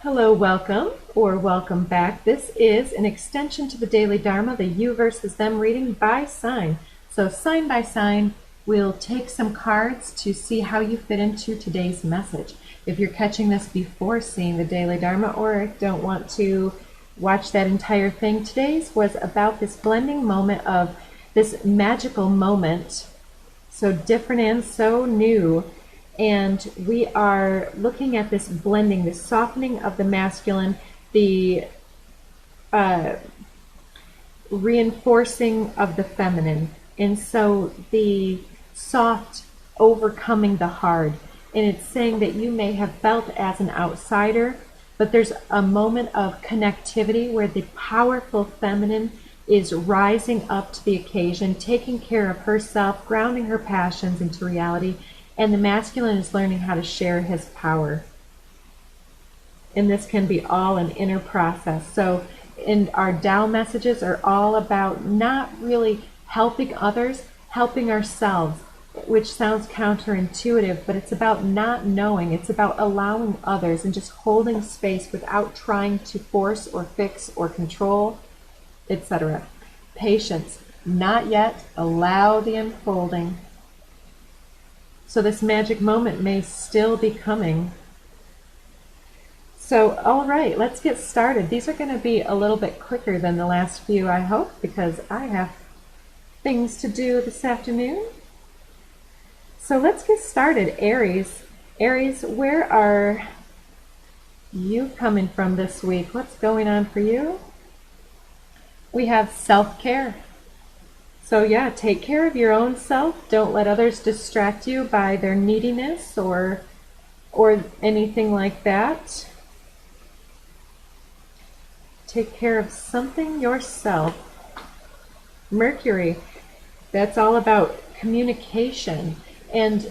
Hello, welcome, or welcome back. This is an extension to the Daily Dharma, the you versus them reading by sign. So sign by sign, we'll take some cards to see how you fit into today's message. If you're catching this before seeing the Daily Dharma or don't want to watch that entire thing, today's was about this blending moment of this magical moment, so different and so new. And we are looking at this blending, this softening of the masculine, the reinforcing of the feminine. And so the soft overcoming the hard. And it's saying that you may have felt as an outsider, but there's a moment of connectivity where the powerful feminine is rising up to the occasion, taking care of herself, grounding her passions into reality. And the masculine is learning how to share his power. And this can be all an inner process. So in our Tao messages are all about not really helping others, helping ourselves, which sounds counterintuitive, but it's about not knowing. It's about allowing others and just holding space without trying to force or fix or control, etc. Patience. Not yet. Allow the unfolding. So this magic moment may still be coming. So, all right, let's get started. These are going to be a little bit quicker than the last few, I hope, because I have things to do this afternoon. So let's get started. Aries. Aries, where are you coming from this week? What's going on for you? We have self-care. So yeah, take care of your own self. Don't let others distract you by their neediness or anything like that. Take care of something yourself. Mercury, that's all about communication. And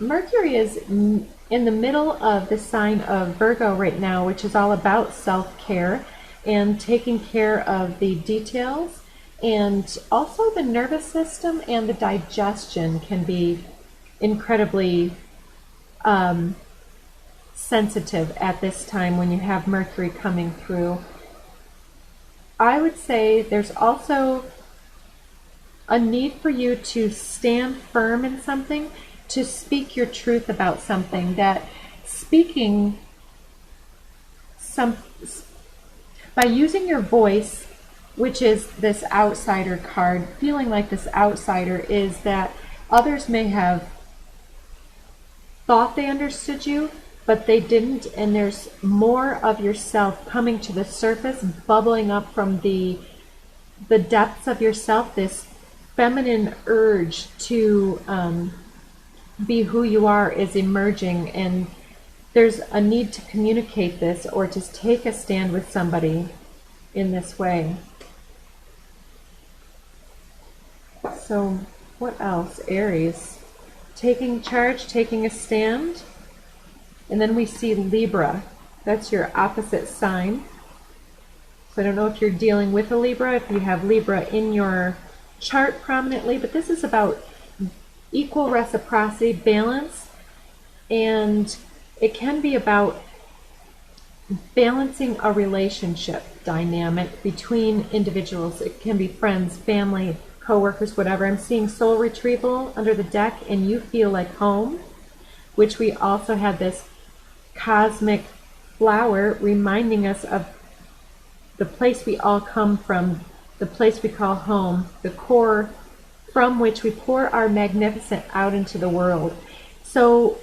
Mercury is in the middle of the sign of Virgo right now, which is all about self-care and taking care of the details. And also the nervous system and the digestion can be incredibly sensitive at this time when you have Mercury coming through. I would say there's also a need for you to stand firm in something, to speak your truth about something, that speaking by using your voice, which is this outsider card, feeling like this outsider is that others may have thought they understood you, but they didn't, and there's more of yourself coming to the surface, bubbling up from the depths of yourself, this feminine urge to be who you are is emerging, and there's a need to communicate this or to take a stand with somebody in this way. So what else? Aries. Taking charge, taking a stand. And then we see Libra. That's your opposite sign. So I don't know if you're dealing with a Libra, if you have Libra in your chart prominently, but this is about equal reciprocity, balance, and it can be about balancing a relationship dynamic between individuals. It can be friends, family, co-workers, whatever. I'm seeing soul retrieval under the deck, and you feel like home, which we also had this cosmic flower reminding us of the place we all come from, the place we call home, the core from which we pour our magnificent out into the world. So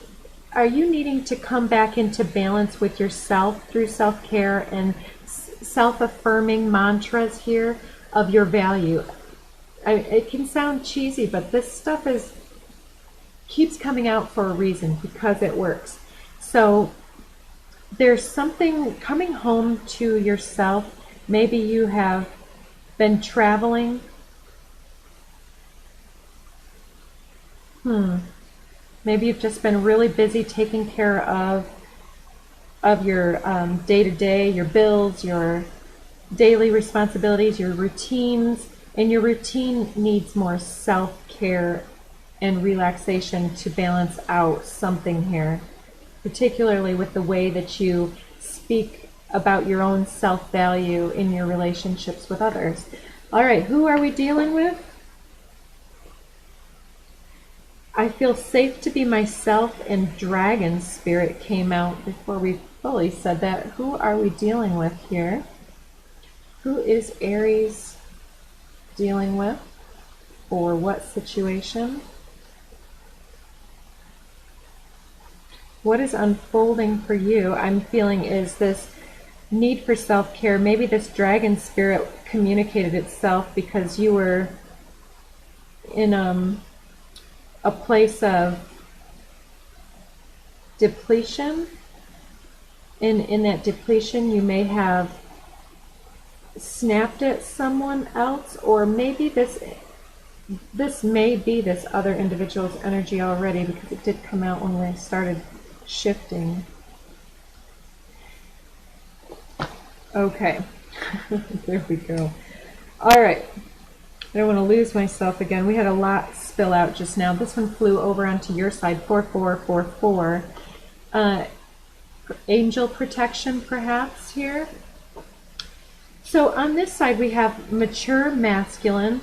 are you needing to come back into balance with yourself through self-care and self-affirming mantras here of your value? It can sound cheesy, but this stuff keeps coming out for a reason, because it works. So there's something coming home to yourself. Maybe you have been traveling. Maybe you've just been really busy taking care of your day-to-day, your bills, your daily responsibilities, your routines. And your routine needs more self-care and relaxation to balance out something here, particularly with the way that you speak about your own self-value in your relationships with others. All right, who are we dealing with? I feel safe to be myself, and Dragon Spirit came out before we fully said that. Who are we dealing with here? Who is Aries dealing with? Or what situation? What is unfolding for you, I'm feeling, is this need for self-care. Maybe this Dragon Spirit communicated itself because you were in a place of depletion. In that depletion, you may have snapped at someone else, or maybe this may be this other individual's energy already, because it did come out when we started shifting. Okay, there we go. All right, I don't want to lose myself again. We had a lot spill out just now. This one flew over onto your side, 4444. Angel protection perhaps here. So on this side we have mature masculine,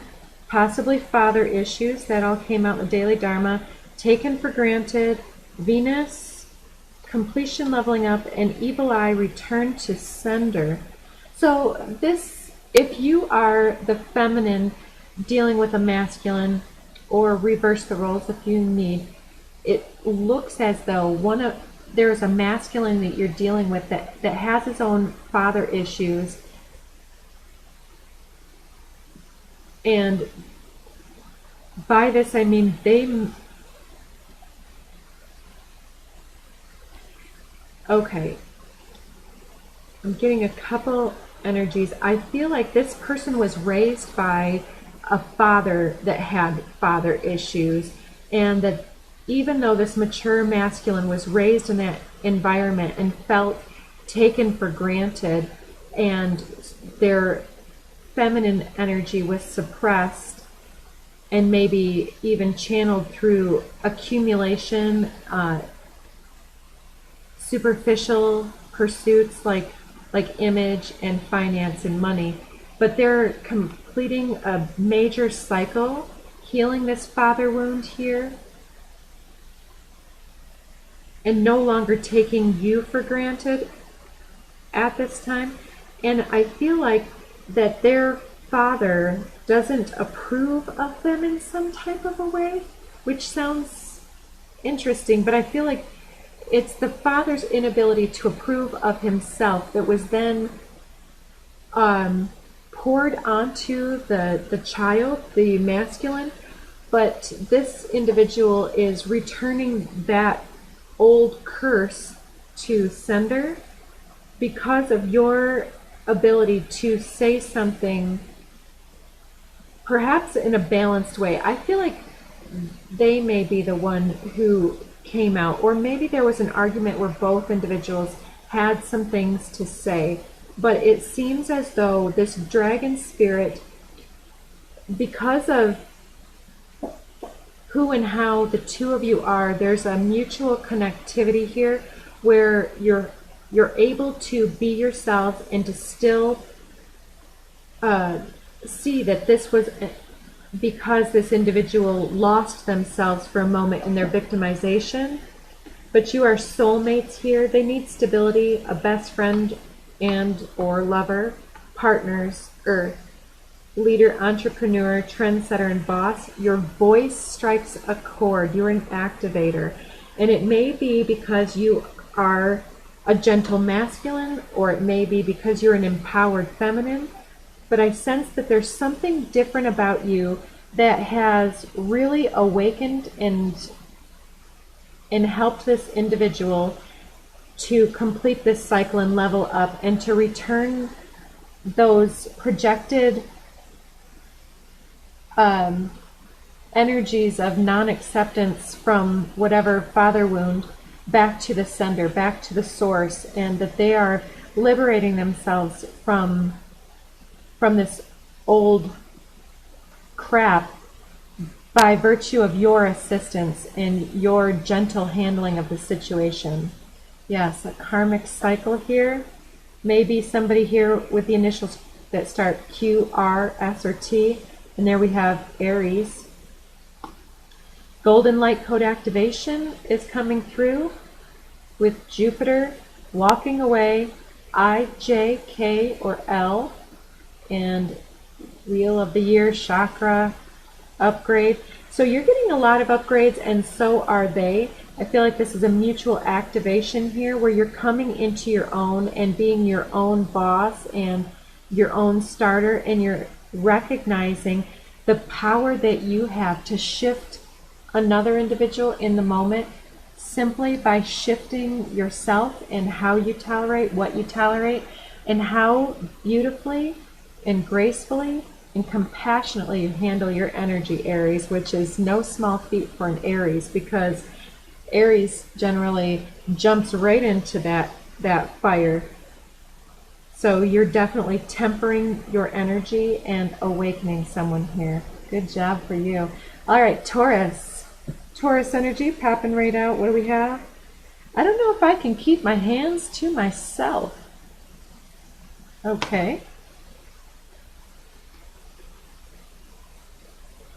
possibly father issues. That all came out in the daily Dharma. Taken for granted, Venus, completion leveling up, and evil eye return to sender. So this, if you are the feminine dealing with a masculine, or reverse the roles if you need, it looks as though there's a masculine that you're dealing with that has its own father issues, and by this I mean okay, I'm getting a couple energies. I feel like this person was raised by a father that had father issues, and that even though this mature masculine was raised in that environment and felt taken for granted, and their feminine energy was suppressed and maybe even channeled through accumulation, superficial pursuits like image and finance and money, but they're completing a major cycle, healing this father wound here, and no longer taking you for granted at this time. And I feel like that their father doesn't approve of them in some type of a way, which sounds interesting, but I feel like it's the father's inability to approve of himself that was then poured onto the child, the masculine. But this individual is returning that old curse to sender because of your ability to say something perhaps in a balanced way. I feel like they may be the one who came out, or maybe there was an argument where both individuals had some things to say, but it seems as though this dragon spirit, because of who and how the two of you are, there's a mutual connectivity here where you're able to be yourselves and to still see that this was because this individual lost themselves for a moment in their victimization. But you are soulmates here. They need stability, a best friend and or lover, partners, earth, leader, entrepreneur, trendsetter, and boss. Your voice strikes a chord. You're an activator. And it may be because you are a gentle masculine, or it may be because you're an empowered feminine. But I sense that there's something different about you that has really awakened and helped this individual to complete this cycle and level up, and to return those projected energies of non-acceptance from whatever father wound back to the sender, back to the source, and that they are liberating themselves from this old crap by virtue of your assistance and your gentle handling of the situation. Yes, a karmic cycle here. Maybe somebody here with the initials that start Q, R, S, or T. And there we have Aries. Golden light code activation is coming through with Jupiter walking away, I, J, K, or L, and Wheel of the Year, Chakra, upgrade. So you're getting a lot of upgrades, and so are they. I feel like this is a mutual activation here where you're coming into your own and being your own boss and your own starter, and you're recognizing the power that you have to shift another individual in the moment simply by shifting yourself and how you tolerate, what you tolerate, and how beautifully and gracefully and compassionately you handle your energy, Aries, which is no small feat for an Aries, because Aries generally jumps right into that fire. So you're definitely tempering your energy and awakening someone here. Good job for you. All right, Taurus. Taurus energy popping right out. What do we have? I don't know if I can keep my hands to myself. Okay.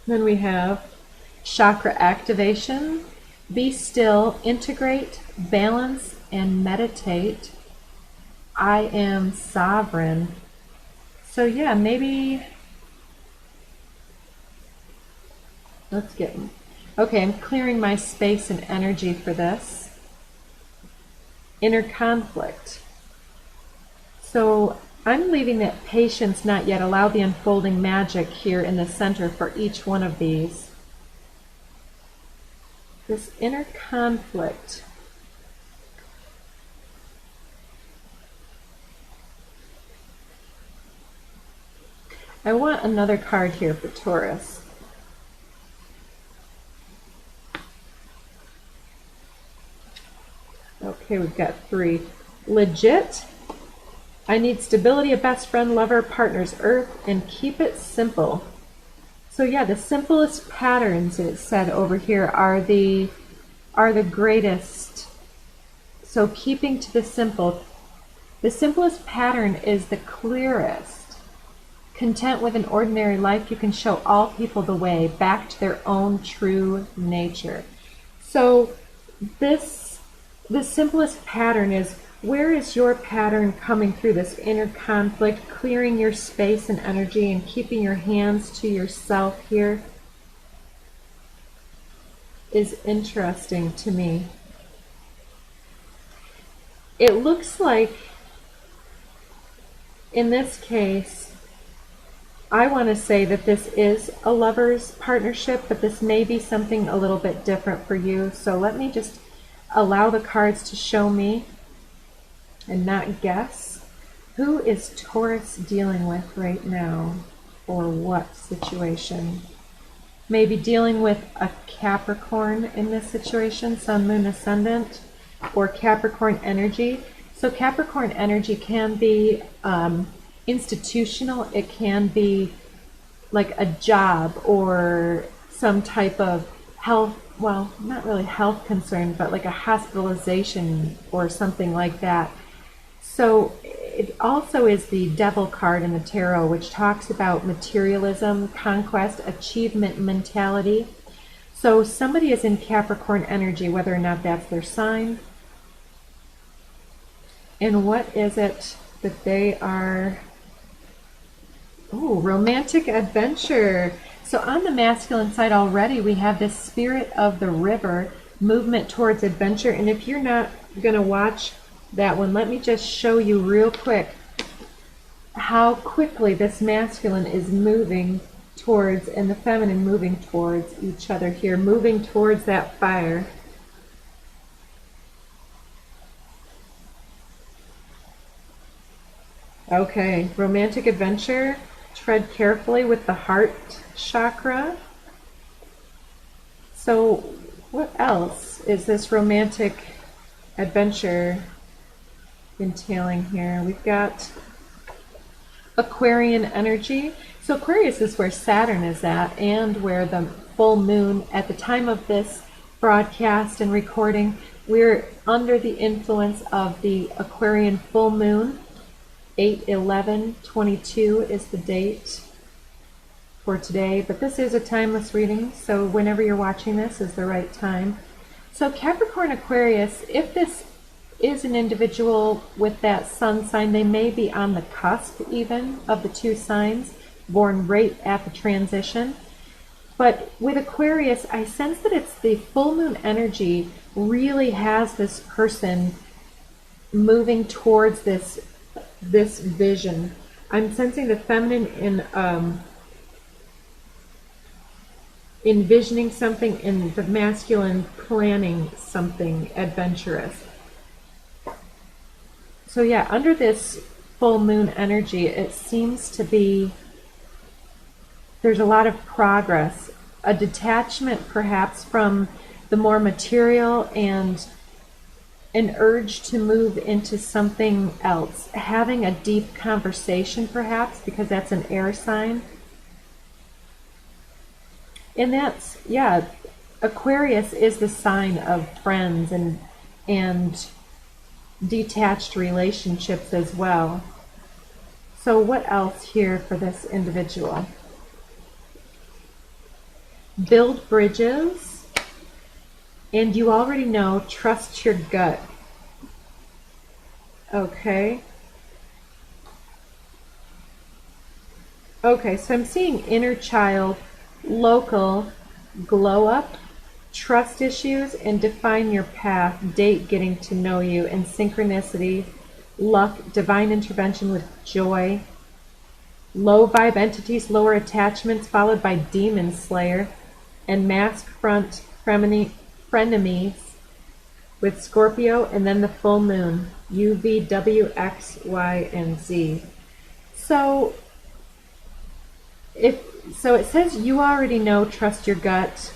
Then we have chakra activation. Be still, integrate, balance, and meditate. I am sovereign. So yeah, maybe let's get... Okay, I'm clearing my space and energy for this. Inner conflict. So I'm leaving that patience not yet. Allow the unfolding magic here in the center for each one of these. This inner conflict. I want another card here for Taurus. Okay, we've got 3. Legit. I need stability, a best friend, lover, partner's earth, and keep it simple. So yeah, the simplest patterns, it said over here, are the greatest. So keeping to the simple. The simplest pattern is the clearest. Content with an ordinary life, you can show all people the way back to their own true nature. So the simplest pattern is, where is your pattern coming through this inner conflict, clearing your space and energy and keeping your hands to yourself here is interesting to me. It looks like in this case, I want to say that this is a lover's partnership, but this may be something a little bit different for you. So let me just allow the cards to show me and not guess. Who is Taurus dealing with right now, or what situation? Maybe dealing with a Capricorn in this situation, Sun, Moon, Ascendant, or Capricorn energy. So Capricorn energy can be institutional. It can be like a job or some type of health, well, not really health concern, but like a hospitalization or something like that. So it also is the Devil card in the tarot, which talks about materialism, conquest, achievement mentality. So somebody is in Capricorn energy, whether or not that's their sign. And what is it that they are? Oh, romantic adventure. So on the masculine side already, we have this spirit of the river, movement towards adventure. And if you're not going to watch that one, let me just show you real quick how quickly this masculine is moving towards, and the feminine moving towards each other here, moving towards that fire. Okay, romantic adventure. Tread carefully with the heart chakra. So what else is this romantic adventure entailing here? We've got Aquarian energy. So Aquarius is where Saturn is at, and where the full moon at the time of this broadcast and recording, We're under the influence of the Aquarian full moon. 8/11/22 is the date for today, but this is a timeless reading, so whenever you're watching this is the right time. So Capricorn Aquarius, if this is an individual with that sun sign, they may be on the cusp even of the two signs, born right at the transition. But with Aquarius, I sense that it's the full moon energy really has this person moving towards this vision. I'm sensing the feminine in envisioning something, and the masculine planning something adventurous. So yeah, under this full moon energy, it seems to be there's a lot of progress, a detachment perhaps from the more material, and an urge to move into something else, having a deep conversation perhaps, because that's an air sign. And that's, yeah, Aquarius is the sign of friends and detached relationships as well. So what else here for this individual? Build bridges, and you already know, trust your gut. Okay. Okay, so I'm seeing inner child, local, glow up, trust issues, and define your path, date getting to know you, and synchronicity, luck, divine intervention with joy, low vibe entities, lower attachments, followed by demon slayer, and mask front frenemies with Scorpio, and then the full moon, U, V, W, X, Y, and Z. So it says you already know, trust your gut.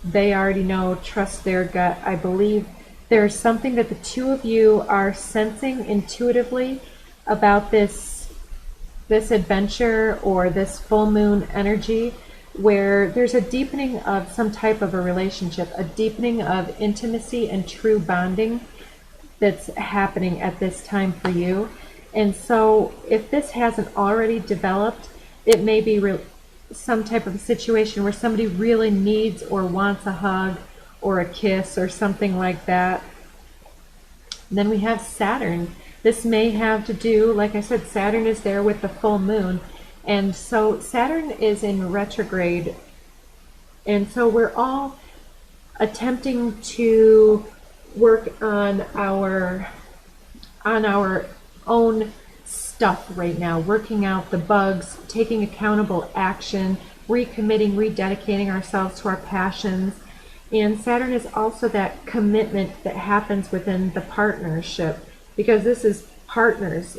They already know, trust their gut. I believe there's something that the two of you are sensing intuitively about this adventure or this full moon energy, where there's a deepening of some type of a relationship, a deepening of intimacy and true bonding that's happening at this time for you. And so if this hasn't already developed, it may be some type of a situation where somebody really needs or wants a hug or a kiss or something like that. And then we have Saturn. This may have to do, like I said, Saturn is there with the full moon. And so Saturn is in retrograde. And so we're all attempting to work on our own stuff right now, working out the bugs, taking accountable action, recommitting, rededicating ourselves to our passions. And Saturn is also that commitment that happens within the partnership, because this is partners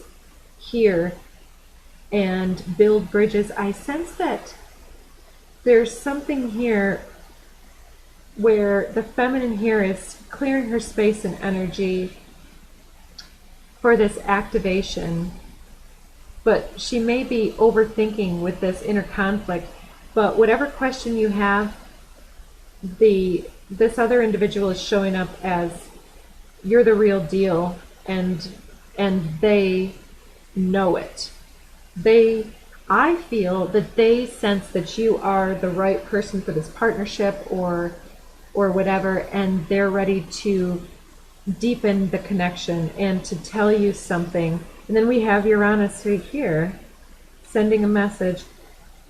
here, and build bridges. I sense that there's something here where the feminine here is clearing her space and energy for this activation, but she may be overthinking with this inner conflict. But whatever question you have, this other individual is showing up as you're the real deal, and they know it. I feel that they sense that you are the right person for this partnership or whatever, and they're ready to deepen the connection and to tell you something. And then we have Uranus right here, sending a message,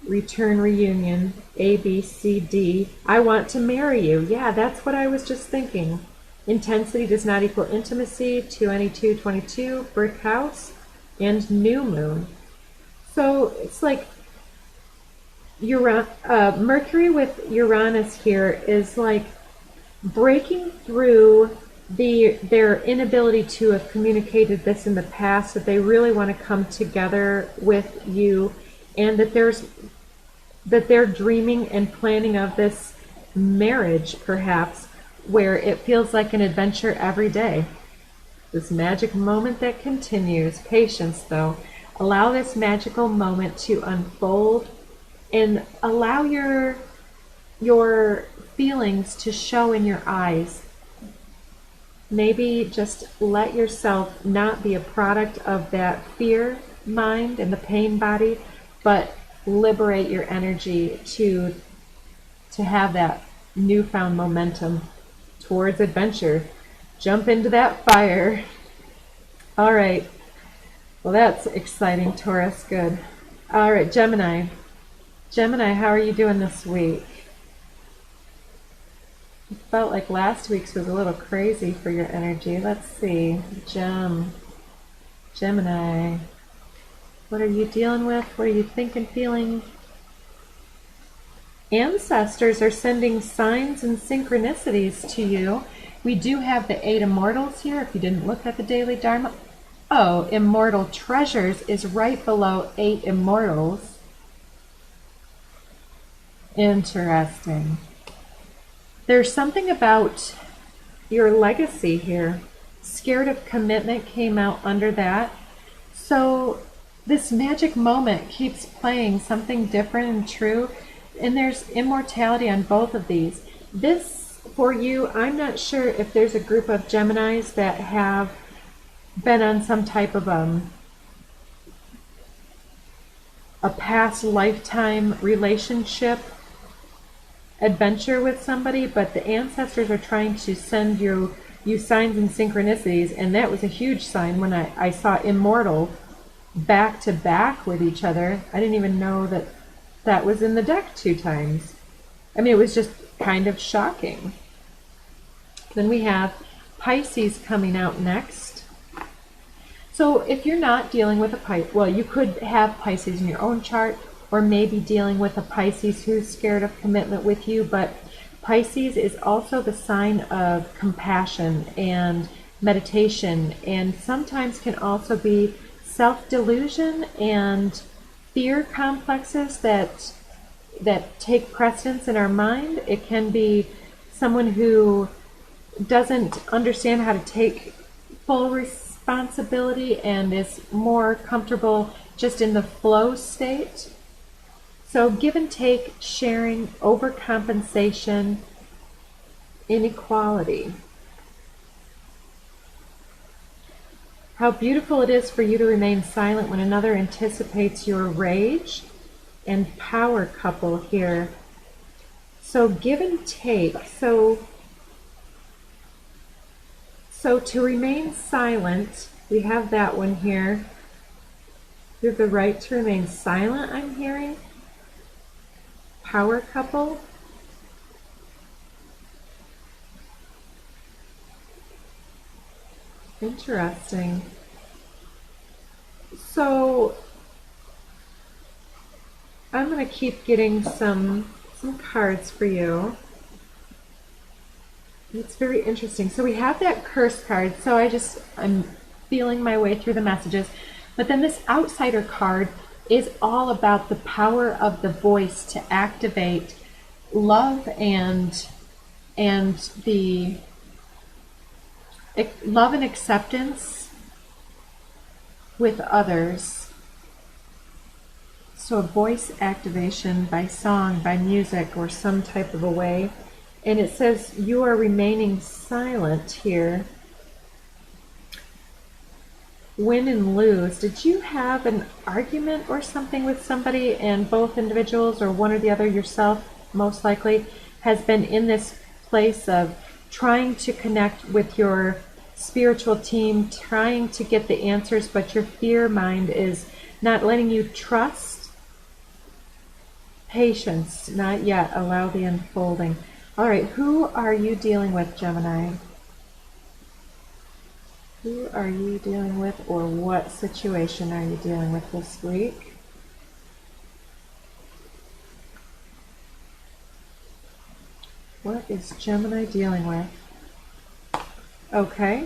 return, reunion, A, B, C, D. I want to marry you. Yeah, that's what I was just thinking. Intensity does not equal intimacy, 222, brick house, and new moon. So it's like Mercury with Uranus here is like breaking through their inability to have communicated this in the past, that they really want to come together with you, and that they're dreaming and planning of this marriage perhaps, where it feels like an adventure every day. This magic moment that continues. Patience though. Allow this magical moment to unfold, and allow your feelings to show in your eyes. maybe just let yourself not be a product of that fear mind and the pain body, but liberate your energy to have that newfound momentum towards adventure. Jump into that fire. All right. Well, that's exciting, Taurus. Good. All right, Gemini. Gemini, how are you doing this week? It felt like last week's was a little crazy for your energy. Let's see. Gemini. What are you dealing with? What are you thinking, feeling? Ancestors are sending signs and synchronicities to you. We do have the 8 immortals here, if you didn't look at the daily Dharma. Oh, immortal treasures is right below 8 immortals. Interesting. There's something about your legacy here. Scared of commitment came out under that. So this magic moment keeps playing something different and true. And there's immortality on both of these. This, for you, I'm not sure if there's a group of Geminis that have been on some type of a past lifetime relationship adventure with somebody, but the ancestors are trying to send you signs and synchronicities, and that was a huge sign when I saw immortal back to back with each other. I didn't even know that was in the deck 2 times. I mean, it was just kind of shocking. Then we have Pisces coming out next. So if you're not dealing with a Pisces, well, you could have Pisces in your own chart, or maybe dealing with a Pisces who's scared of commitment with you, but Pisces is also the sign of compassion and meditation, and sometimes can also be self-delusion and fear complexes that take precedence in our mind. It can be someone who doesn't understand how to take full responsibility and is more comfortable just in the flow state. So give and take, sharing, overcompensation, inequality. How beautiful it is for you to remain silent when another anticipates your rage, and power couple here. So give and take. So to remain silent, we have that one here. You have the right to remain silent, I'm hearing. Power couple. Interesting. So I'm going to keep getting some cards for you. It's very interesting. So we have that curse card. So I'm feeling my way through the messages. But then this outsider card is all about the power of the voice to activate love and the love and acceptance with others. So a voice activation by song, by music, or some type of a way. And it says you are remaining silent here. Win and lose. Did you have an argument or something with somebody, and both individuals, or one or the other, yourself most likely, has been in this place of trying to connect with your spiritual team, trying to get the answers, but your fear mind is not letting you trust? Patience, not yet. Allow the unfolding. All right, who are you dealing with, Gemini? Who are you dealing with, or what situation are you dealing with this week? What is Gemini dealing with? Okay,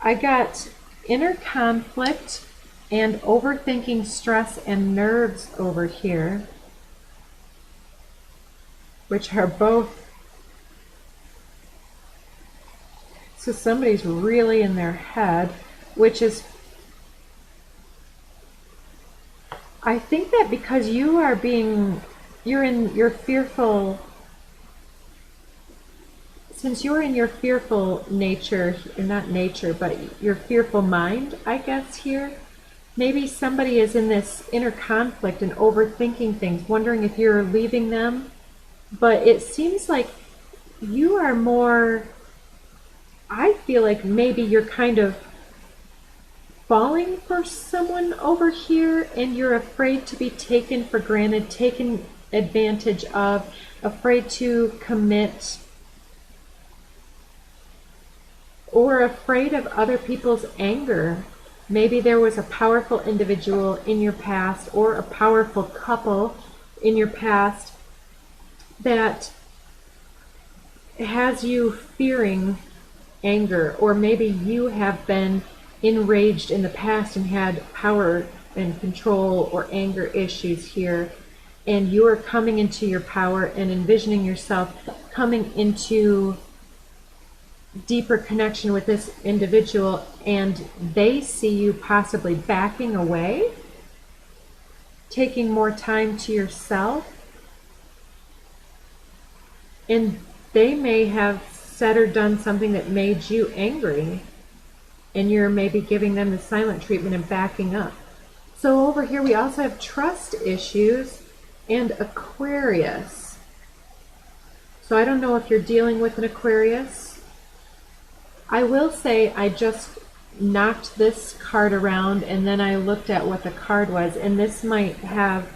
I got inner conflict and overthinking, stress, and nerves over here, which are both. So somebody's really in their head, which is, I think that because you're in your fearful since you're in your fearful nature, not nature, but your fearful mind, I guess here, maybe somebody is in this inner conflict and overthinking things, wondering if you're leaving them. But it seems like you are more, I feel like maybe you're kind of falling for someone over here and you're afraid to be taken for granted, taken advantage of, afraid to commit, or afraid of other people's anger. Maybe there was a powerful individual in your past or a powerful couple in your past that has you fearing anger, or maybe you have been enraged in the past and had power and control or anger issues here, and you are coming into your power and envisioning yourself coming into deeper connection with this individual, and they see you possibly backing away, taking more time to yourself, and they may have said or done something that made you angry, and you're maybe giving them the silent treatment and backing up. So over here we also have trust issues and Aquarius. So I don't know if you're dealing with an Aquarius. I will say I just knocked this card around and then I looked at what the card was, and this might have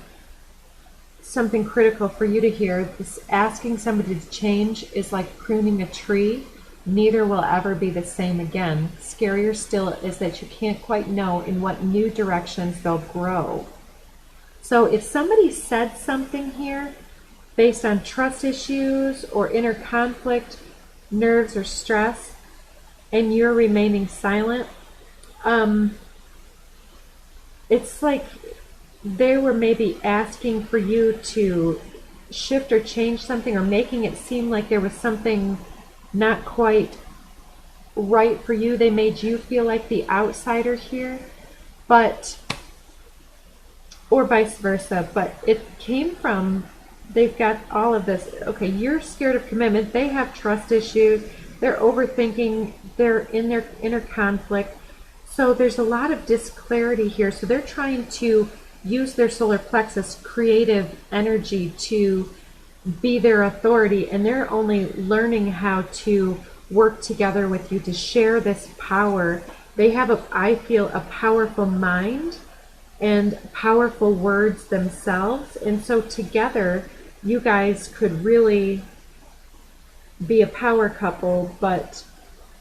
something critical for you to hear. This asking somebody to change is like pruning a tree. Neither will ever be the same again. Scarier still is that you can't quite know in what new directions they'll grow. So if somebody said something here based on trust issues or inner conflict, nerves or stress, and you're remaining silent, it's like they were maybe asking for you to shift or change something, or making it seem like there was something not quite right for you. They made you feel like the outsider here, but, or vice versa, but it came from, they've got all of this. Okay, you're scared of commitment. They have trust issues. They're overthinking. They're in their inner conflict. So there's a lot of disclarity here. So they're trying to use their solar plexus creative energy to be their authority, and they're only learning how to work together with you to share this power. They have, I feel, a powerful mind and powerful words themselves, and so together you guys could really be a power couple. But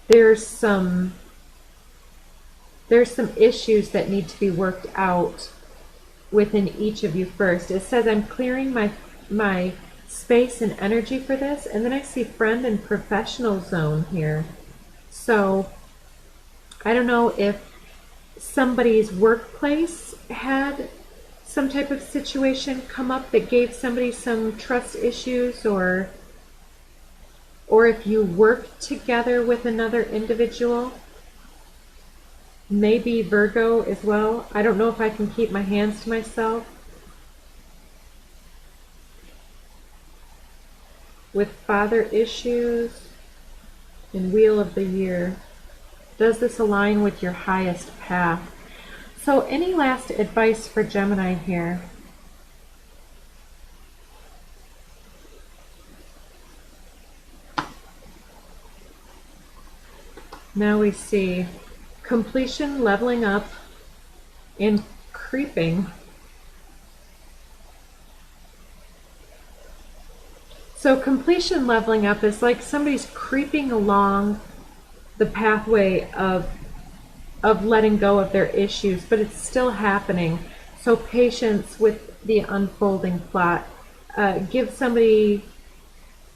there's some issues that need to be worked out within each of you first. It says I'm clearing my space and energy for this, and then I see friend and professional zone here. So I don't know if somebody's workplace had some type of situation come up that gave somebody some trust issues, or if you work together with another individual. Maybe Virgo as well. I don't know if I can keep my hands to myself. With father issues and Wheel of the Year. Does this align with your highest path? So any last advice for Gemini here? Now we see completion, leveling up, and creeping. So completion, leveling up is like somebody's creeping along the pathway of letting go of their issues, but it's still happening. So patience with the unfolding plot. Give somebody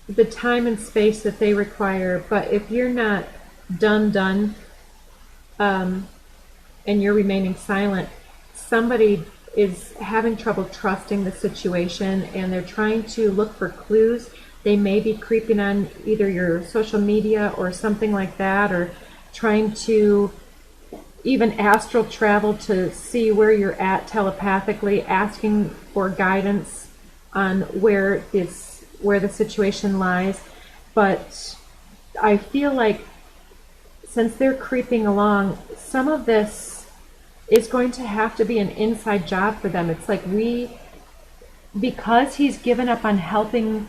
the time and space that they require, but if you're not done, and you're remaining silent, somebody is having trouble trusting the situation, and they're trying to look for clues. They may be creeping on either your social media or something like that, or trying to even astral travel to see where you're at telepathically, asking for guidance on where the situation lies. But I feel like since they're creeping along, some of this is going to have to be an inside job for them. It's like because he's given up on helping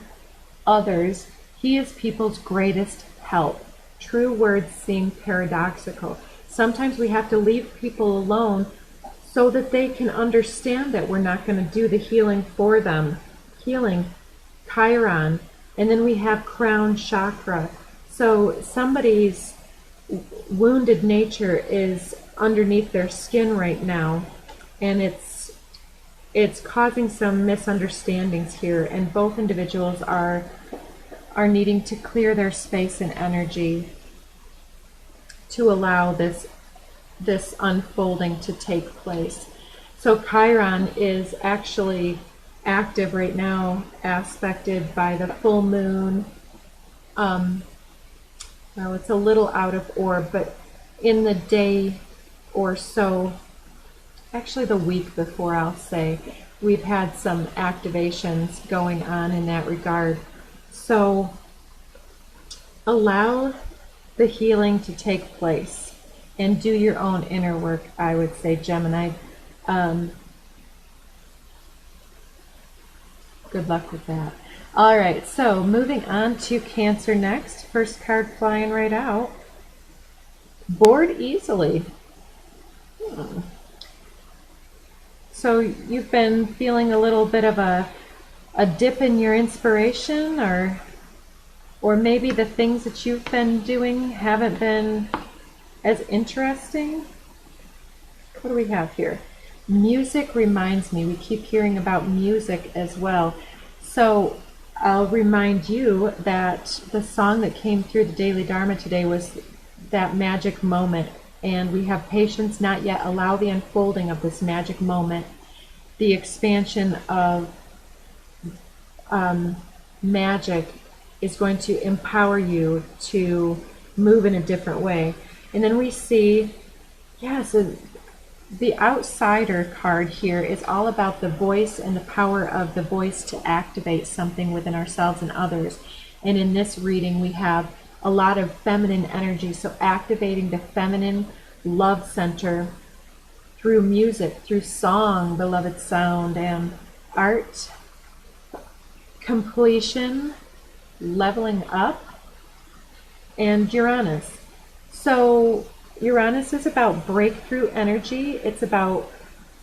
others, he is people's greatest help. True words seem paradoxical. Sometimes we have to leave people alone so that they can understand that we're not going to do the healing for them. Healing, Chiron, and then we have crown chakra. So somebody's wounded nature is underneath their skin right now, and it's causing some misunderstandings here, and both individuals are needing to clear their space and energy to allow this unfolding to take place. So Chiron is actually active right now, aspected by the full moon. Well, it's a little out of orb, but in the day or so, actually the week before, I'll say, we've had some activations going on in that regard. So allow the healing to take place and do your own inner work, I would say, Gemini. Good luck with that. All right, so moving on to Cancer next. First card flying right out. Bored easily. So you've been feeling a little bit of a dip in your inspiration, or maybe the things that you've been doing haven't been as interesting. What do we have here? Music reminds me. We keep hearing about music as well. So I'll remind you that the song that came through the Daily Dharma today was that magic moment. And we have patience, not yet. Allow the unfolding of this magic moment. The expansion of magic is going to empower you to move in a different way. And then we see, so the outsider card here is all about the voice and the power of the voice to activate something within ourselves and others. And in this reading, we have a lot of feminine energy. So activating the feminine love center through music, through song, beloved sound, and art, completion, leveling up, and Uranus. So Uranus is about breakthrough energy. It's about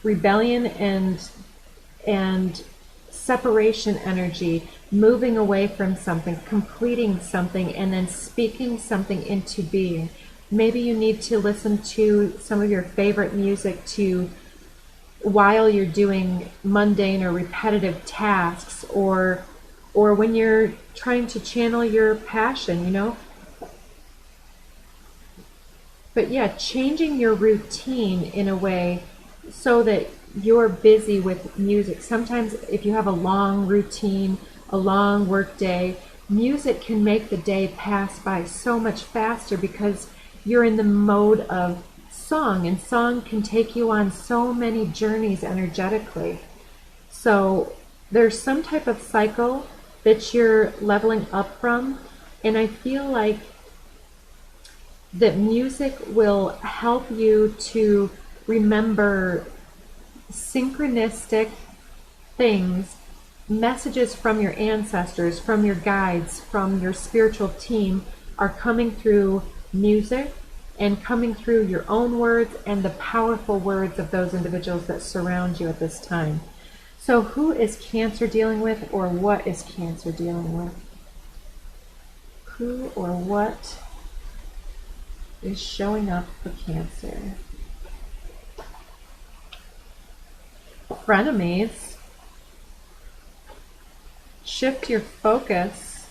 rebellion and separation energy, moving away from something, completing something, and then speaking something into being. Maybe you need to listen to some of your favorite music while you're doing mundane or repetitive tasks, or when you're trying to channel your passion, But changing your routine in a way so that you're busy with music. Sometimes if you have a long routine, a long work day, music can make the day pass by so much faster because you're in the mode of song, and song can take you on so many journeys energetically. So there's some type of cycle that you're leveling up from, and I feel like that music will help you to remember synchronistic things, messages from your ancestors, from your guides, from your spiritual team are coming through music and coming through your own words and the powerful words of those individuals that surround you at this time. So who is Cancer dealing with, or what is Cancer dealing with? Who or what is showing up for Cancer? Frenemies. Shift your focus.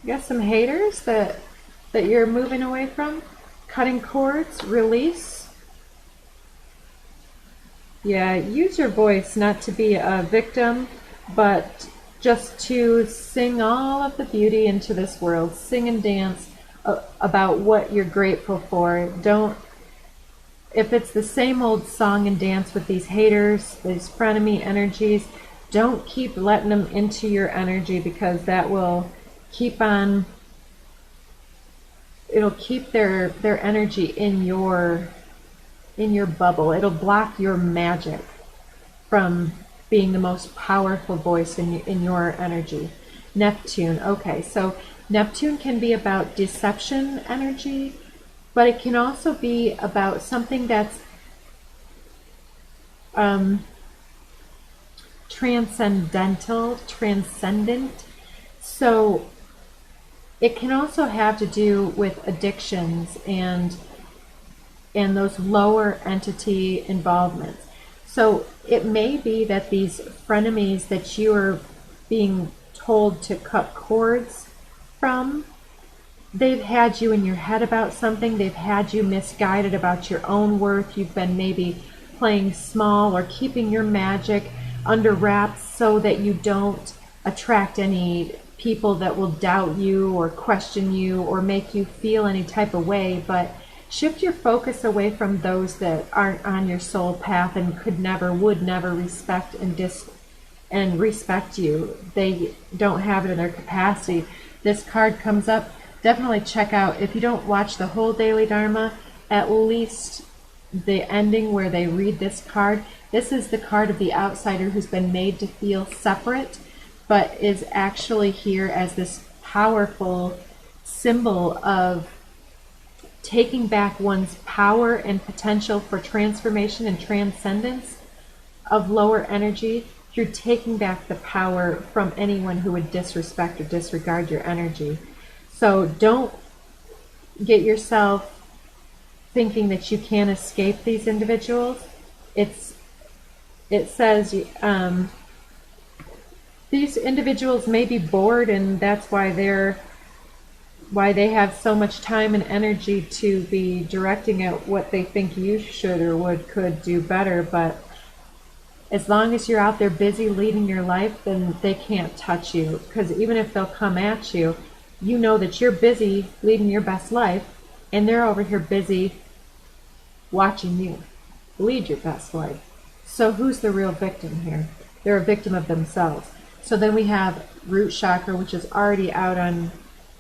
You got some haters that you're moving away from. Cutting cords. Release. Use your voice not to be a victim, but just to sing all of the beauty into this world. Sing and dance about what you're grateful for. If it's the same old song and dance with these haters, these frenemy energies, don't keep letting them into your energy, because that will keep on it'll keep their energy in your bubble. It'll block your magic from being the most powerful voice in your energy. Neptune. Okay, so Neptune can be about deception energy, but it can also be about something that's transcendent. So it can also have to do with addictions and those lower entity involvements. So it may be that these frenemies that you are being told to cut cords from, they've had you in your head about something, they've had you misguided about your own worth, you've been maybe playing small or keeping your magic under wraps so that you don't attract any people that will doubt you or question you or make you feel any type of way. But shift your focus away from those that aren't on your soul path and would never respect and respect you. They don't have it in their capacity. This card comes up. Definitely check out, if you don't watch the whole daily Dharma, at least the ending where they read this card. This is the card of the outsider who's been made to feel separate, but is actually here as this powerful symbol of taking back one's power and potential for transformation and transcendence of lower energy through taking back the power from anyone who would disrespect or disregard your energy. So don't get yourself thinking that you can't escape these individuals. It says these individuals may be bored, and that's why they have so much time and energy to be directing at what they think you should or could do better. But as long as you're out there busy leading your life, then they can't touch you, because even if they'll come at you, you know that you're busy leading your best life, and they're over here busy watching you lead your best life. So who's the real victim here? They're a victim of themselves. So then we have root chakra, which is already out on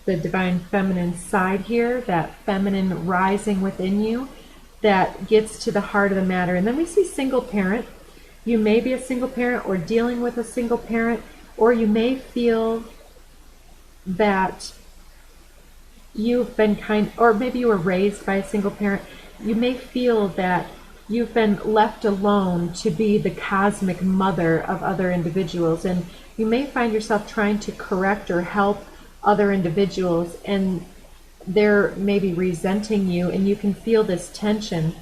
the divine feminine side here, that feminine rising within you that gets to the heart of the matter. And then we see single parent. You may be a single parent or dealing with a single parent, or you may feel that you've been or maybe you were raised by a single parent. You may feel that you've been left alone to be the cosmic mother of other individuals, and you may find yourself trying to correct or help other individuals, and they're maybe resenting you, and you can feel this tension.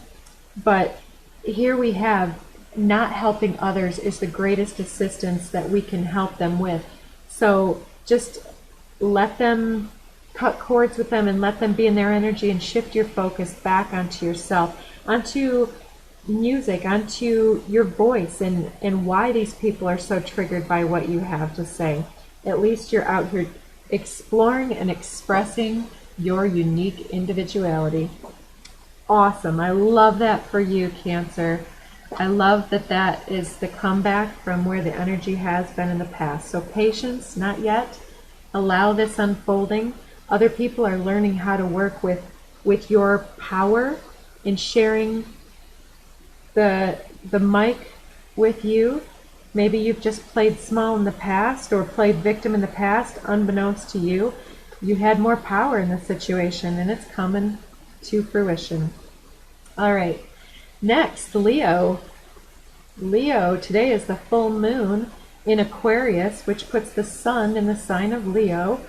But here we have, not helping others is the greatest assistance that we can help them with. So just let them, cut cords with them and let them be in their energy, and shift your focus back onto yourself, onto music, onto your voice, and why these people are so triggered by what you have to say. At least you're out here exploring and expressing your unique individuality. Awesome. I love that for you, Cancer. I love that that is the comeback from where the energy has been in the past. So patience, not yet. Allow this unfolding. Other people are learning how to work with your power in sharing the mic with you. Maybe you've just played small in the past or played victim in the past, unbeknownst to you. You had more power in the situation, and it's coming to fruition. All right. Next, Leo. Leo, today is the full moon in Aquarius, which puts the sun in the sign of Leo,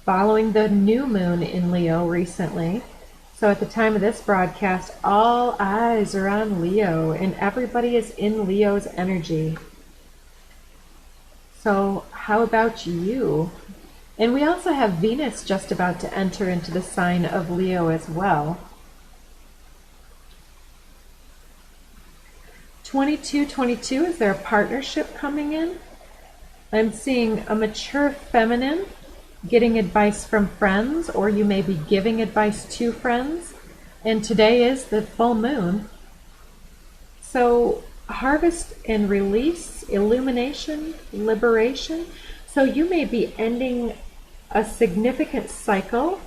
following the new moon in Leo recently. So at the time of this broadcast, all eyes are on Leo, and everybody is in Leo's energy. So how about you? And we also have Venus just about to enter into the sign of Leo as well. 2222, is there a partnership coming in? I'm seeing a mature feminine getting advice from friends, or you may be giving advice to friends. And today is the full moon. So harvest and release, illumination, liberation. So you may be ending a significant cycle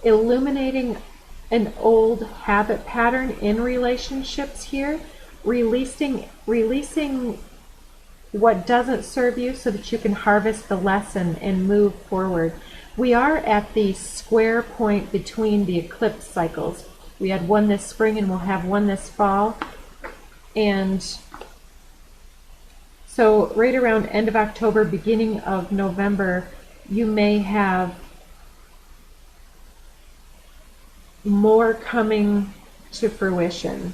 illuminating an old habit pattern in relationships here, releasing what doesn't serve you so that you can harvest the lesson and move forward. We are at the square point between the eclipse cycles. We had one this spring and we'll have one this fall. And so right around end of October, beginning of November, you may have more coming to fruition.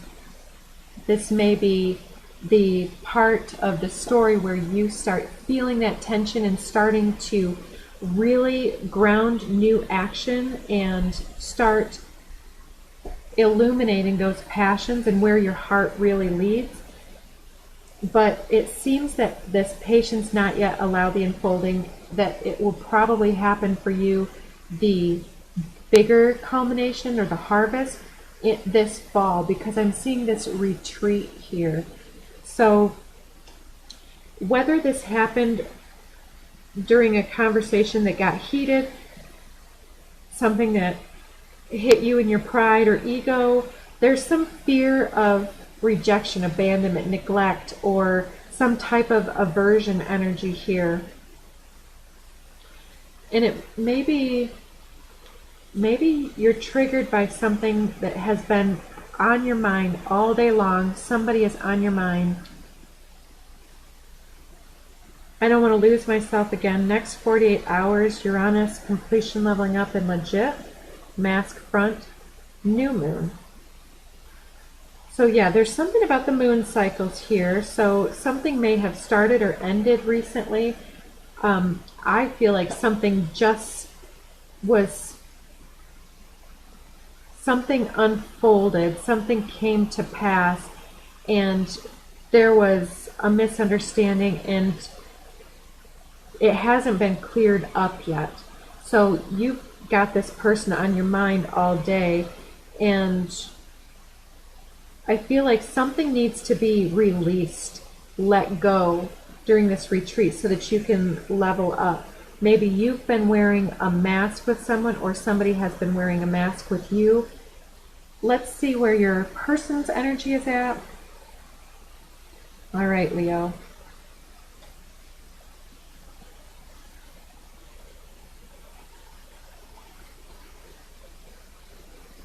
This may be the part of the story where you start feeling that tension and starting to really ground new action and start illuminating those passions and where your heart really leads. But it seems that this patience not yet allow the unfolding, that it will probably happen for you, the bigger culmination or the harvest, this fall, because I'm seeing this retreat here. So whether this happened during a conversation that got heated, something that hit you in your pride or ego, there's some fear of rejection, abandonment, neglect, or some type of aversion energy here. And it maybe you're triggered by something that has been on your mind all day long. Somebody is on your mind. I don't want to lose myself again. Next 48 hours, Uranus, completion, leveling up, and legit. Mask front, new moon. So yeah, there's something about the moon cycles here. So something may have started or ended recently. I feel like something just was, something unfolded, something came to pass, and there was a misunderstanding and it hasn't been cleared up yet. So you've got this person on your mind all day, and I feel like something needs to be released, let go during this retreat so that you can level up. Maybe you've been wearing a mask with someone, or somebody has been wearing a mask with you. Let's see where your person's energy is at. All right, Leo.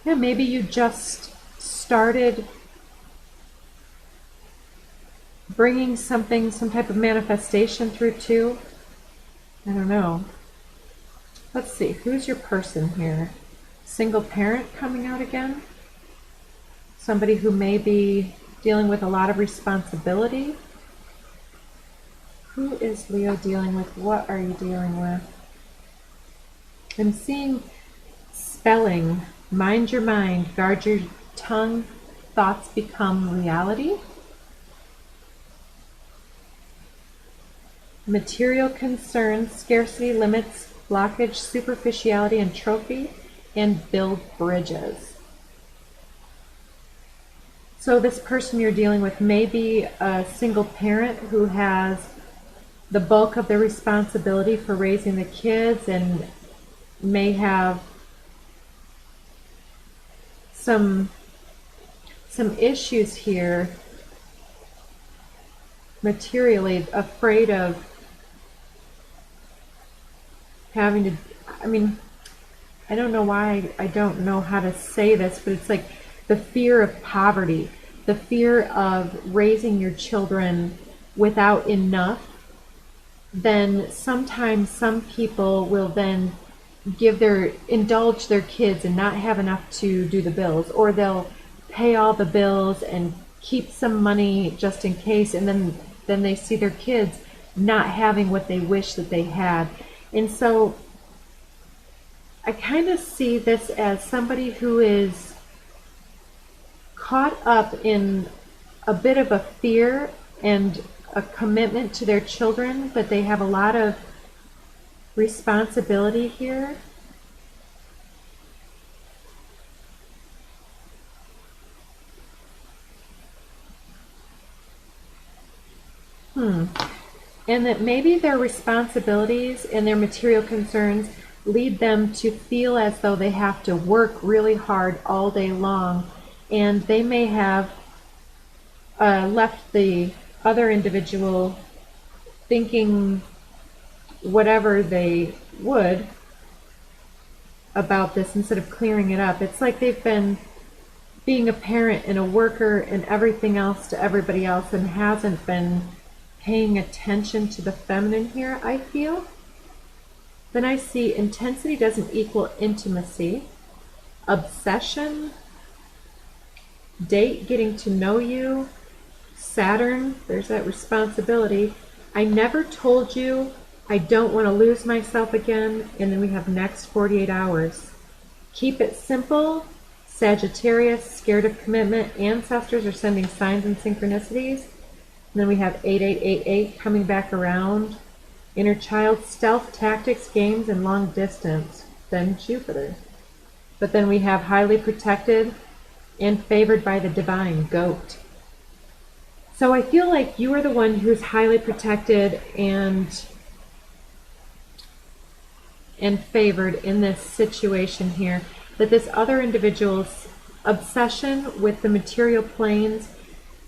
Yeah, maybe you just started bringing something, some type of manifestation through too. I don't know. Let's see, who's your person here? Single parent coming out again? Somebody who may be dealing with a lot of responsibility? Who is Leo dealing with? What are you dealing with? I'm seeing spelling. Mind your mind, guard your tongue, thoughts become reality. Material concerns, scarcity, limits, blockage, superficiality, and trophy, and build bridges. So this person you're dealing with may be a single parent who has the bulk of the responsibility for raising the kids and may have some issues here materially, afraid of having to, I mean, I don't know why I don't know how to say this, but it's like the fear of poverty, the fear of raising your children without enough. Then sometimes some people will then indulge their kids and not have enough to do the bills, or they'll pay all the bills and keep some money just in case, and then they see their kids not having what they wish that they had. And so I kind of see this as somebody who is caught up in a bit of a fear and a commitment to their children, that they have a lot of responsibility here. And that maybe their responsibilities and their material concerns lead them to feel as though they have to work really hard all day long, and they may have left the other individual thinking whatever they would about this instead of clearing it up. It's like they've been being a parent and a worker and everything else to everybody else and hasn't been paying attention to the feminine here, I feel. Then I see intensity doesn't equal intimacy. Obsession, date, getting to know you. Saturn, there's that responsibility. I never told you, I don't want to lose myself again. And then we have next 48 hours. Keep it simple. Sagittarius, scared of commitment. Ancestors are sending signs and synchronicities. And then we have 8888 coming back around. Inner child, stealth, tactics, games, and long distance. Then Jupiter. But then we have highly protected and favored by the divine, goat. So I feel like you are the one who's highly protected and favored in this situation here. That this other individual's obsession with the material planes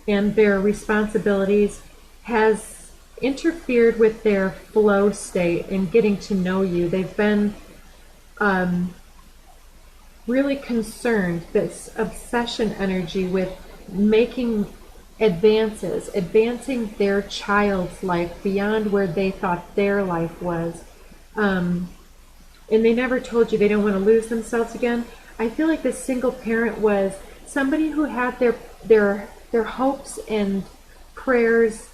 and their responsibilities has interfered with their flow state and getting to know you. They've been really concerned, this obsession energy, with making advancing their child's life beyond where they thought their life was. And they never told you they don't want to lose themselves again. I feel like this single parent was somebody who had their hopes and prayers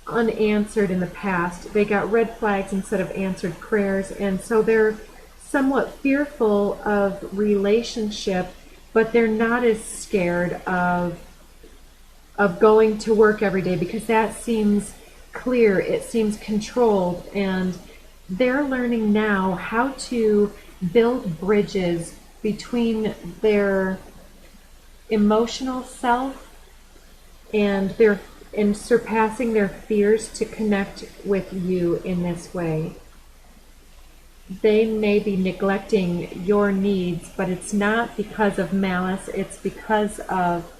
unanswered in the past. They got red flags instead of answered prayers, and so they're somewhat fearful of relationship, but they're not as scared of going to work every day because that seems clear, it seems controlled, and they're learning now how to build bridges between their emotional self and surpassing their fears to connect with you in this way. They may be neglecting your needs, but it's not because of malice, it's because of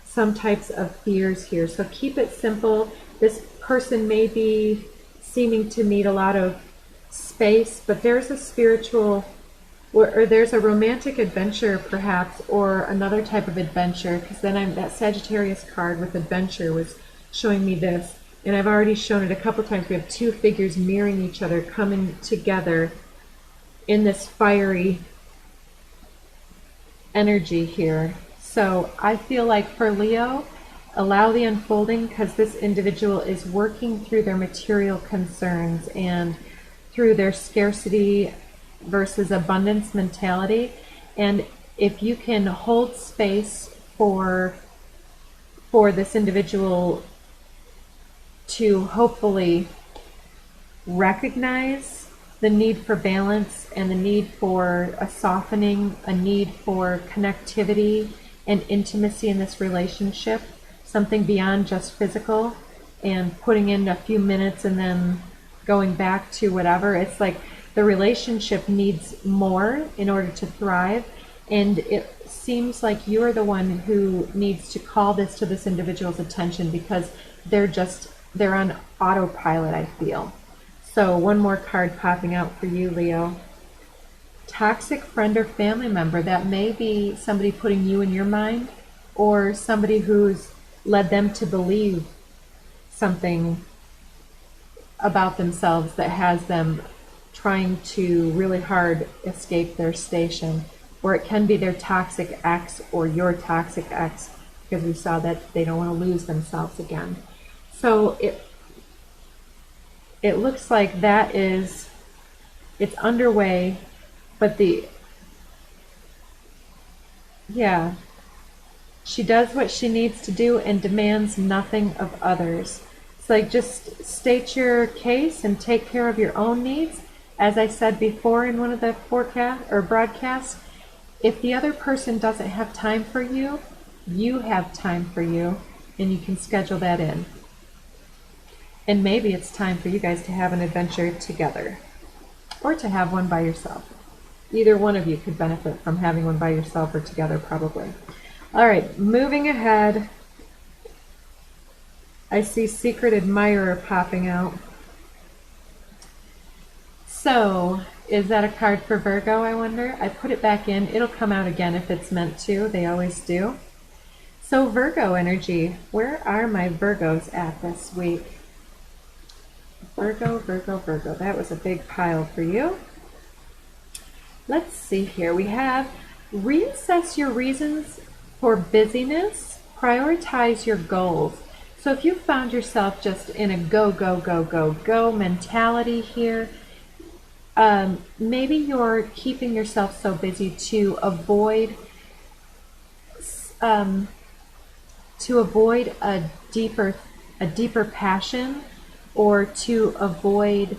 some types of fears here. So keep it simple. This person may be seeming to need a lot of space, but there's a spiritual or there's a romantic adventure perhaps, or another type of adventure, because then that Sagittarius card with adventure was showing me this, and I've already shown it a couple times. We have two figures mirroring each other, coming together in this fiery energy here. So I feel like for Leo, allow the unfolding, because this individual is working through their material concerns and through their scarcity versus abundance mentality. And if you can hold space for this individual to hopefully recognize the need for balance and the need for a softening, a need for connectivity and intimacy in this relationship, something beyond just physical, and putting in a few minutes and then going back to whatever. It's like the relationship needs more in order to thrive, and it seems like you're the one who needs to call this to this individual's attention, because they're on autopilot, I feel. So one more card popping out for you, Leo. Toxic friend or family member. That may be somebody putting you in your mind, or somebody who's led them to believe something about themselves that has them trying to really hard escape their station. Or it can be their toxic ex or your toxic ex, because we saw that they don't want to lose themselves again. So it looks like it's underway, but she does what she needs to do and demands nothing of others. It's like, just state your case and take care of your own needs. As I said before in one of the broadcasts, if the other person doesn't have time for you, you have time for you, and you can schedule that in. And maybe it's time for you guys to have an adventure together, or to have one by yourself. Either one of you could benefit from having one by yourself or together, probably. All right, moving ahead. I see Secret Admirer popping out. So, is that a card for Virgo, I wonder? I put it back in. It'll come out again if it's meant to. They always do. So, Virgo energy. Where are my Virgos at this week? Virgo, Virgo, Virgo. That was a big pile for you. Let's see here. We have reassess your reasons for busyness. Prioritize your goals. So if you found yourself just in a go, go, go, go, go mentality here, maybe you're keeping yourself so busy to avoid a deeper passion, or to avoid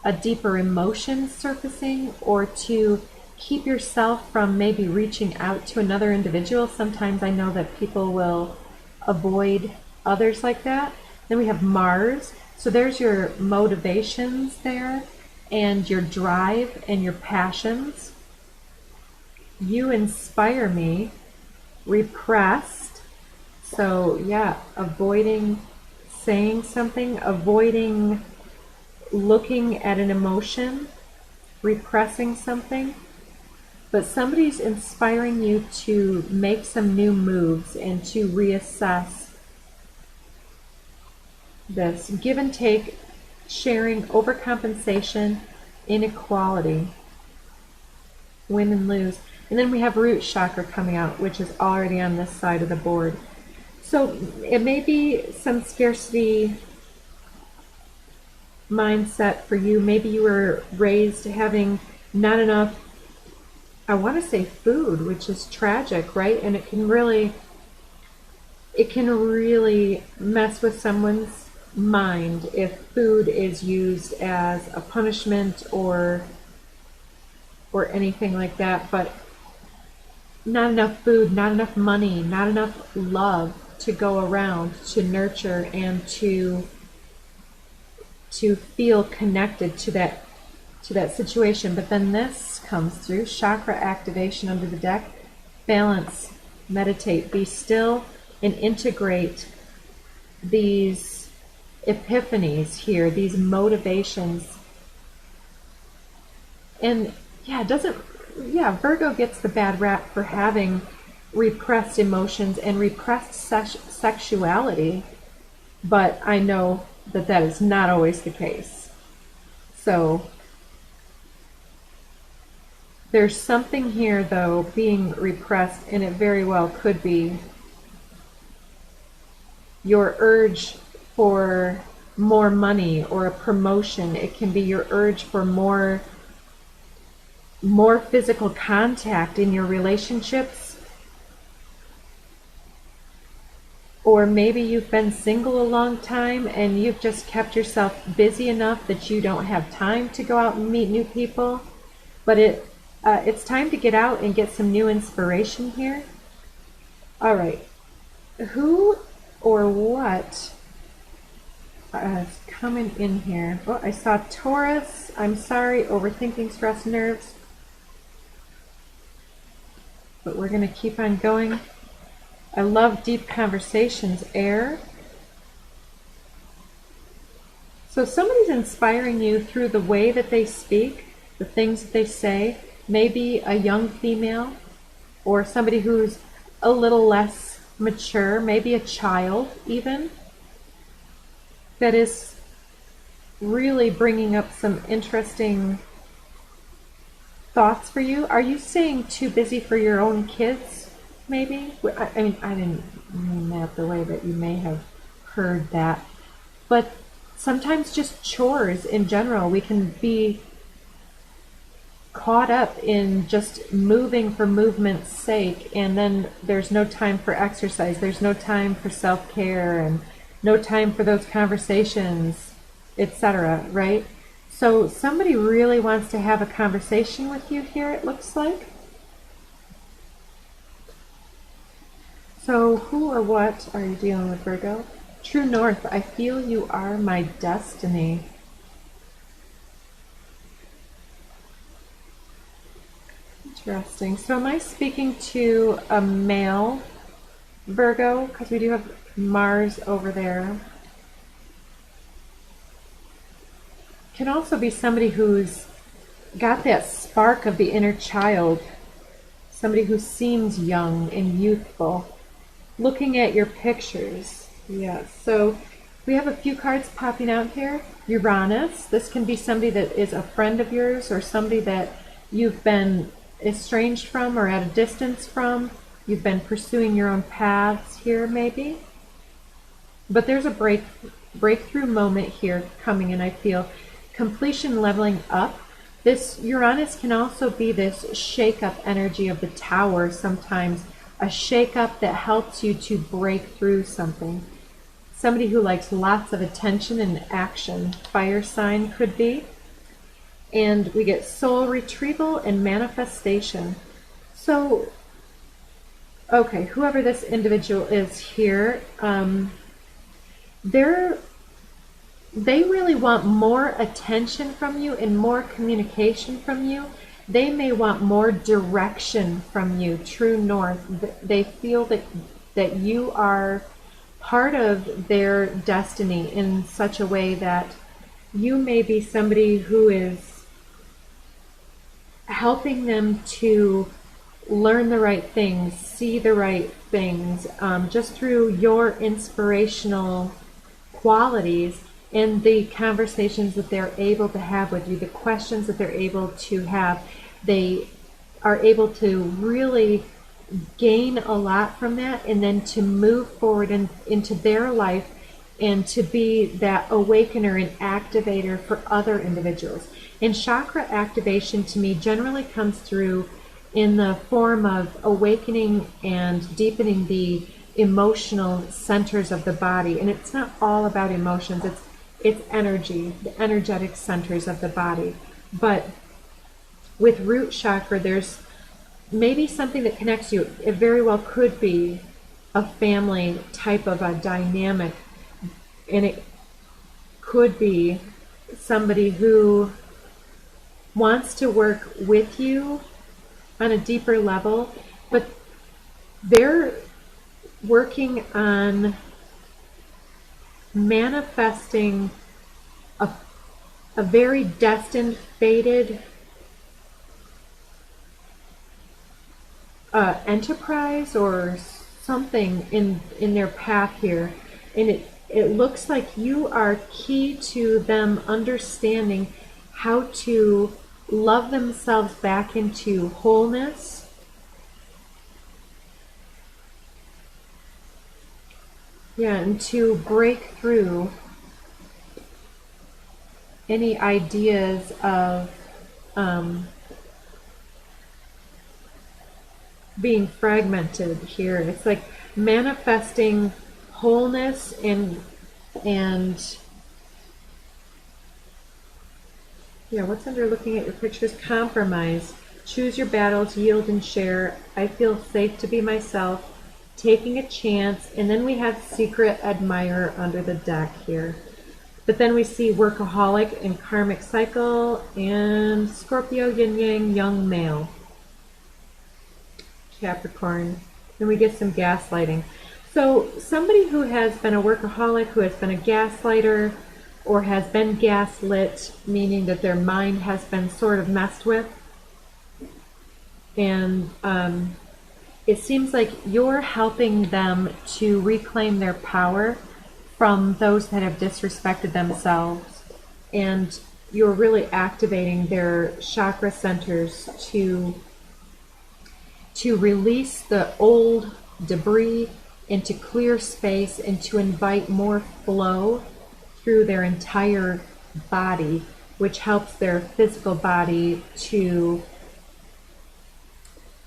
a deeper emotion surfacing, or to keep yourself from maybe reaching out to another individual. Sometimes I know that people will avoid others like that. Then we have Mars. So there's your motivations there, and your drive and your passions. You inspire me. Repressed. So yeah, avoiding saying something, avoiding looking at an emotion, repressing something. But somebody's inspiring you to make some new moves and to reassess this. Give and take, sharing, overcompensation, inequality. Win and lose. And then we have root chakra coming out, which is already on this side of the board. So it may be some scarcity mindset for you. Maybe you were raised having not enough, I want to say, food, which is tragic, right? And it can really mess with someone's mind if food is used as a punishment or anything like that. But not enough food, not enough money, not enough love to go around to nurture and to feel connected to that situation. But then this comes through, chakra activation under the deck. Balance, meditate, be still, and integrate these epiphanies here, these motivations. And Virgo gets the bad rap for having repressed emotions and repressed sexuality, but I know that is not always the case. So there's something here, though, being repressed, and it very well could be your urge for more money or a promotion. It can be your urge for more physical contact in your relationships. Or maybe you've been single a long time and you've just kept yourself busy enough that you don't have time to go out and meet new people. But it's time to get out and get some new inspiration here. All right. Who or what is coming in here? Oh, I saw Taurus. I'm sorry, overthinking, stress, nerves. But we're going to keep on going. I love deep conversations, air. So somebody's inspiring you through the way that they speak, the things that they say. Maybe a young female or somebody who's a little less mature, maybe a child even, that is really bringing up some interesting thoughts for you. Are you saying too busy for your own kids? Maybe? I mean, I didn't mean that the way that you may have heard that. But sometimes just chores in general. We can be caught up in just moving for movement's sake, and then there's no time for exercise. There's no time for self-care and no time for those conversations, etc., right? So somebody really wants to have a conversation with you here, it looks like. So who or what are you dealing with, Virgo? True North, I feel you are my destiny. Interesting. So am I speaking to a male Virgo? Because we do have Mars over there. Can also be somebody who's got that spark of the inner child. Somebody who seems young and youthful. Looking at your pictures. Yeah, so we have a few cards popping out here. Uranus. This can be somebody that is a friend of yours or somebody that you've been estranged from or at a distance from. You've been pursuing your own paths here maybe. But there's a breakthrough moment here coming, and I feel completion, leveling up. This Uranus can also be this shake-up energy of the tower sometimes, a shake-up that helps you to break through something. Somebody who likes lots of attention and action, fire sign could be. And we get soul retrieval and manifestation. So, okay, whoever this individual is here, they really want more attention from you and more communication from you. They may want more direction from you, true north. They feel that you are part of their destiny in such a way that you may be somebody who is helping them to learn the right things, see the right things, just through your inspirational qualities and the conversations that they're able to have with you, the questions that they're able to have. They are able to really gain a lot from that, and then to move forward into their life and to be that awakener and activator for other individuals. And chakra activation to me generally comes through in the form of awakening and deepening the emotional centers of the body. And it's not all about emotions, it's energy, the energetic centers of the body. But with root chakra, there's maybe something that connects you. It very well could be a family type of a dynamic, and it could be somebody who wants to work with you on a deeper level, but they're working on manifesting a very destined, fated enterprise or something in their path here. And it looks like you are key to them understanding how to love themselves back into wholeness. Yeah, and to break through any ideas of being fragmented here. It's like manifesting wholeness and yeah, what's under looking at your pictures? Compromise. Choose your battles, yield and share. I feel safe to be myself. Taking a chance. And then we have secret admirer under the deck here. But then we see workaholic and karmic cycle and Scorpio, yin yang, young male. Capricorn. Then we get some gaslighting. So somebody who has been a workaholic, who has been a gaslighter, or has been gaslit, meaning that their mind has been sort of messed with. And it seems like you're helping them to reclaim their power from those that have disrespected themselves. And you're really activating their chakra centers to release the old debris and to clear space and to invite more flow through their entire body, which helps their physical body to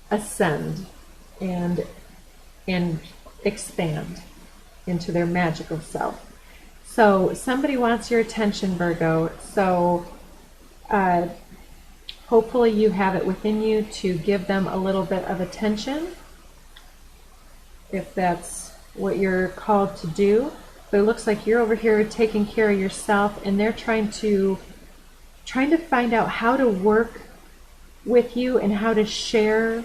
ascend and expand into their magical self. So somebody wants your attention, Virgo. So hopefully you have it within you to give them a little bit of attention, if that's what you're called to do. But it looks like you're over here taking care of yourself, and they're trying to find out how to work with you and how to share,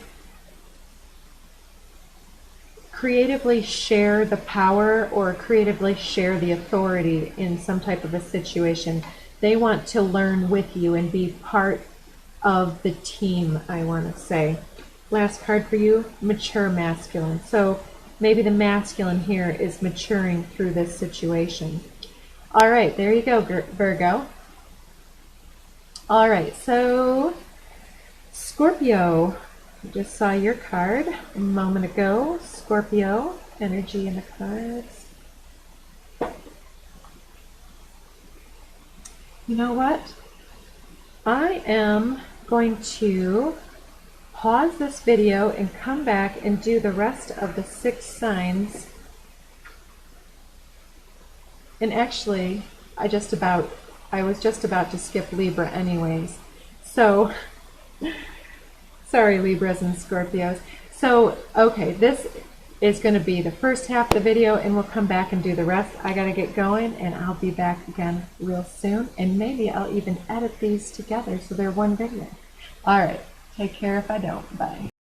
creatively share the power or creatively share the authority in some type of a situation. They want to learn with you and be part of the team, I want to say. Last card for you, mature masculine. So maybe the masculine here is maturing through this situation. All right, there you go, Virgo. All right, so Scorpio, I just saw your card a moment ago. Scorpio, energy in the cards. You know what? I am going to pause this video and come back and do the rest of the 6 signs. And actually, I was just about to skip Libra anyways. So, sorry Libras and Scorpios. So, okay, this is going to be the first half of the video and we'll come back and do the rest. I got to get going and I'll be back again real soon. And maybe I'll even edit these together so they're one video. All right, take care if I don't. Bye.